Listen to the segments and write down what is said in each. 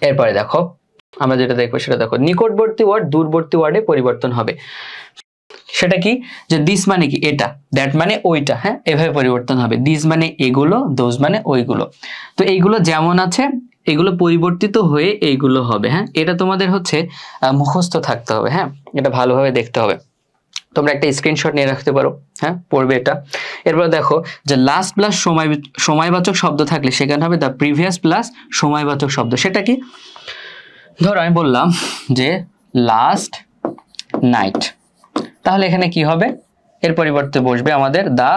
এরপরে দেখো আমরা যেটা দেখবো সেটা দেখো, নিকটবর্তী ওয়ার্ড দূরবর্তী ওয়ার্ডে পরিবর্তন হবে। সেটা কি, যে দিস মানে কি এটা, দ্যাট মানে ওইটা, হ্যাঁ এভাবে পরিবর্তন হবে। দিস মানে এগুলো, দোজ মানে ওইগুলো। তো এইগুলো যেমন আছে এগুলো পরিবর্তিত হয়ে এইগুলো হবে। হ্যাঁ এটা তোমাদের হচ্ছে মুখস্থ থাকতে হবে। হ্যাঁ এটা ভালোভাবে দেখতে হবে। তোমরা একটা স্ক্রিনশট নিয়ে রাখতে পারো, হ্যাঁ পড়বে এটা। এরপর দেখো যে লাস্ট প্লাস সময়বাচক শব্দ থাকলে সেখানে হবে দ্য প্রিভিয়াস প্লাস সময়বাচক শব্দ। সেটা কি, ধরো আমি বললাম যে লাস্ট নাইট, তাহলে এখানে কি হবে, এর পরিবর্তে বসবে আমাদের the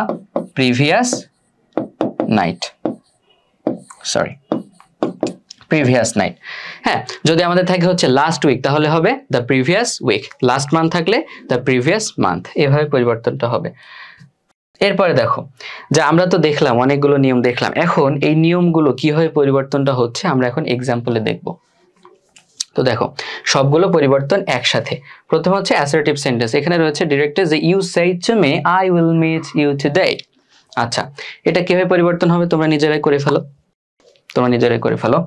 previous night, sorry previous night. হ্যাঁ যদি আমাদের থাকে হচ্ছে লাস্ট উইক তাহলে হবে the previous week, last month থাকলে দ্য প্রিভিয়াস মান্থ, এভাবে পরিবর্তনটা হবে। এরপরে দেখো যে আমরা তো দেখলাম অনেকগুলো নিয়ম দেখলাম, এখন এই নিয়মগুলো কিভাবে পরিবর্তনটা হচ্ছে আমরা এখন এক্সাম্পলে দেখব। তো দেখো সবগুলো পরিবর্তন একসাথে। প্রথম হচ্ছে অ্যাসার্টিভ সেন্টেন্স, এখানে রয়েছে ডিরেক্টর যে you said to me I will meet you today. আচ্ছা এটা কিভাবে পরিবর্তন হবে তোমরা নিজেরাই করে ফেলো, তোমরা নিজেরাই করে ফেলো।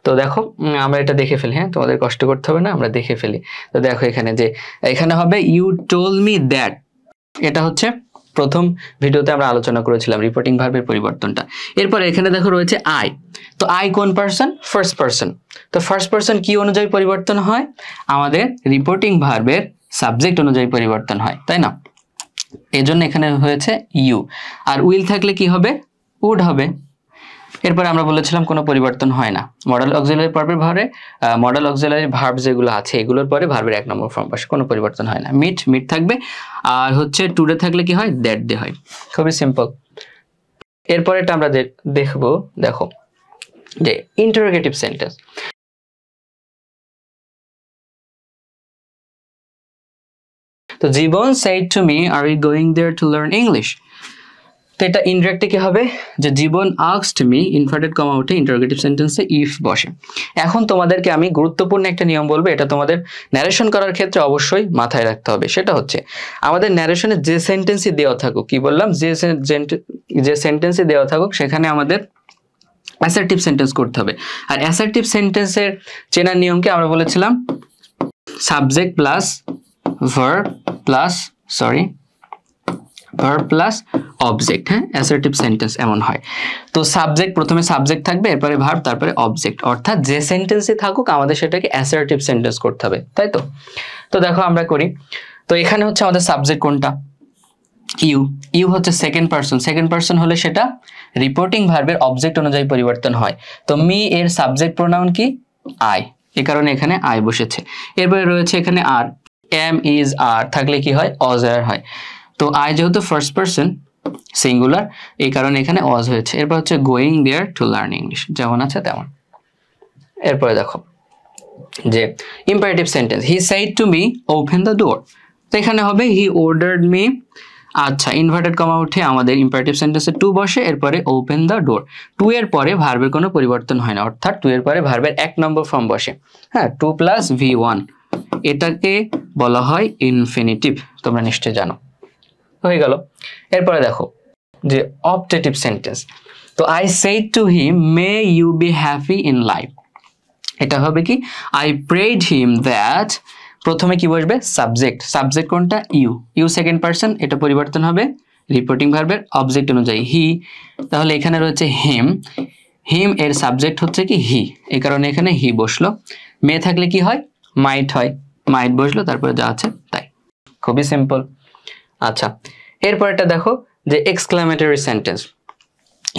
তো দেখো আমরা এটা দেখে ফেলি, হ্যাঁ তোমাদের কষ্ট করতে হবে না, আমরা দেখে ফেলি। তো দেখো এখানে যে এখানে হবে ইউ টোল্ড মি দ্যাট, এটা হচ্ছে প্রথম ভিডিওতে আমরা আলোচনা করেছিলাম রিপোর্টিং ভার্বের পরিবর্তনটা। এরপর এখানে দেখো রয়েছে আই, তো আই কোন পারসন, ফার্স্ট পারসন। তো ফার্স্ট পারসন কি অনুযায়ী পরিবর্তন হয়, আমাদের রিপোর্টিং ভার্বের সাবজেক্ট অনুযায়ী পরিবর্তন হয়, তাই না? এজন্য এখানে হয়েছে ইউ। আর উইল থাকলে কি হবে, উড হবে। এরপরে আমরা বলেছিলাম কোনো পরিবর্তন হয় না মডেল অক্সিলারি ভার্বের ভারে, মডেল অক্সিলারি ভার্ব যেগুলো আছে এগুলোর পরে ভার্বের 1 নম্বর ফর্ম বসে, কোনো পরিবর্তন হয় না। মিট মিট থাকবে, আর হচ্ছে টুডে থাকলে কি হয়, দ্যাট ডে হয়। খুবই সিম্পল। এরপরেটা আমরা দেখবো, দেখো যে ইন্টারোগেটিভ সেন্টেন্স। তো জীবন said to me are you going there to learn English? তো এটা ইনডিরেক্টলি কি হবে, যে জীবন asked me ইনভার্টেড কমা উঠে ইন্টারোগেটিভ সেন্টেন্সে ইফ বসে। এখন তোমাদেরকে আমি গুরুত্বপূর্ণ একটা নিয়ম বলবো, এটা তোমাদের ন্যারেশন করার ক্ষেত্রে অবশ্যই মাথায় রাখতে হবে। সেটা হচ্ছে আমাদের ন্যারেশনে যে সেন্টেন্সই দেওয়া থাকুক, কি বললাম, যে সেন্টেন্সই দেওয়া থাকুক সেখানে আমাদের অ্যাসার্টিভ সেন্টেন্স করতে হবে। আর অ্যাসার্টিভ সেন্টেন্সের চেনার নিয়মকে আমরা বলেছিলাম subject plus verb plus verb plus object. হ্যাঁ অ্যাসার্টিভ সেন্টেন্স এমন হয়। তো সাবজেক্ট, প্রথমে সাবজেক্ট থাকবে, এরপরে ভার্ব, তারপরে অবজেক্ট, অর্থাৎ যে সেন্টেন্সে থাকুক আমাদের সেটাকে অ্যাসার্টিভ সেন্টেন্স করতে হবে, তাই তো? তো দেখো আমরা করি। তো এখানে হচ্ছে আমাদের সাবজেক্ট কোনটা, ইউ। ইউ হচ্ছে সেকেন্ড পারসন, সেকেন্ড পারসন হলে সেটা রিপোর্টিং ভার্বের অবজেক্ট অনুযায়ী পরিবর্তন হয়। তো মি এর সাবজেক্ট প্রোনাউন কি, আই, এই কারণে এখানে আই বসেছে। এরপরে রয়েছে এখানে আর, এম ইজ আর থাকলে কি হয়, অজ আর হয়। তো আই যেহেতু ফার্স্ট পারসন সিঙ্গুলার, এই কারণে এখানে অজ হয়েছে। এরপর হচ্ছে going there to learn English, যেমন আছে তেমন। এরপরে দেখো যে imperative sentence, he said to me open the door, তো এখানে হবে হি অর্ডার্ড মি। আচ্ছা ইনভার্টেড কমা উঠে আমাদের ইম্পারেটিভ সেন্টেন্সে টু বসে, এরপরে ওপেন দ্য ডোর। টু এর পরে ভার্বের কোনো পরিবর্তন হয় না, অর্থাৎ টু এর পরে ভার্বের 1 নম্বর ফর্ম বসে। হ্যাঁ 2 + V1, এটাকে বলা হয় ইনফিনিটিভ, তোমরা নিশ্চয়ই জানো। হয়ে গেল। এরপরে দেখো যে অবজেক্টিভ সেন্টেন্স, তো I said to him may you be happy in life, এটা হবে কি, আই প্রেড হিম দ্যাট, প্রথমে কি বসবে, সাবজেক্ট, সাবজেক্ট কোনটা, ইউ, ইউ সেকেন্ড পারসন, এটা পরিবর্তন হবে রিপোর্টিং ভার্বের অবজেক্ট অনুযায়ী, হি। তাহলে এখানে রয়েছে হিম, হিম এর সাবজেক্ট হচ্ছে কি হি, এই কারণে এখানে হি বসলো। মে থাকলে কি হয়, মাইট হয়, মাইট বসলো, তারপরে যা আছে তাই। খুবই সিম্পল। আচ্ছা এরপরটা দেখো যে exclamatory sentence,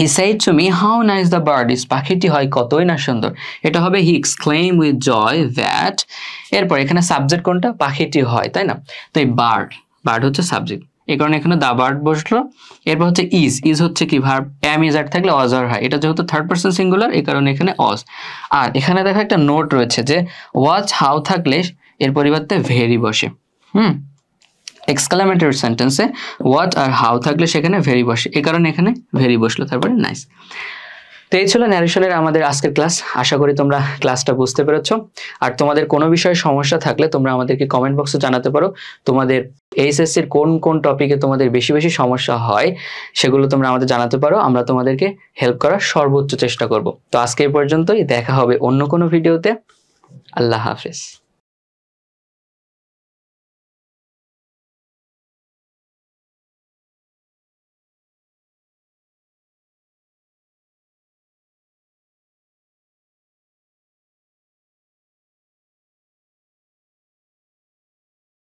he said to me how nice the bird is, পাখিটি হয় কতই না সুন্দর, এটা হবে হি এক্সক্লেইম উইথ জয় দ্যাট। এরপর এখানে সাবজেক্ট কোনটা, পাখিটি হয়, তাই না? তো এই বার্ড, বার্ড হচ্ছে সাবজেক্ট, এই কারণে এখানে দা বার্ড বসলো। এরপর হচ্ছে ইজ, ইজ হচ্ছে কি ভার্ব, এম ইজ আর থাকলে অজ আর হয়, এটা যেহেতু থার্ড পারসন সিঙ্গুলার এই কারণে এখানে অজ। আর এখানে দেখো একটা নোট রয়েছে যে ওয়াচ হাউ থাকলে এর পরিবর্তে ভেরি বসে। এক্সক্লামেটরি সেন্টেন্সে ওয়াট আর হাউ থাকলে সেখানে ভেরি বসে, এই কারণে এখানে ভেরি বসলো, তারপরে নাইস। তো এই ছিল ন্যারেশনের আমাদের আজকের ক্লাস। আশা করি তোমরা ক্লাসটা বুঝতে পেরেছো। আর তোমাদের কোনো বিষয়ে সমস্যা থাকলে তোমরা আমাদেরকে কমেন্ট বক্সে জানাতে পারো। তোমাদের এইচএসসির কোন কোন টপিকে তোমাদের বেশি বেশি সমস্যা হয় সেগুলো তোমরা আমাদের জানাতে পারো, আমরা তোমাদেরকে হেল্প করার সর্বোচ্চ চেষ্টা করব। তো আজকে এই পর্যন্তই, দেখা হবে অন্য কোনো ভিডিওতে। আল্লাহ হাফেজ।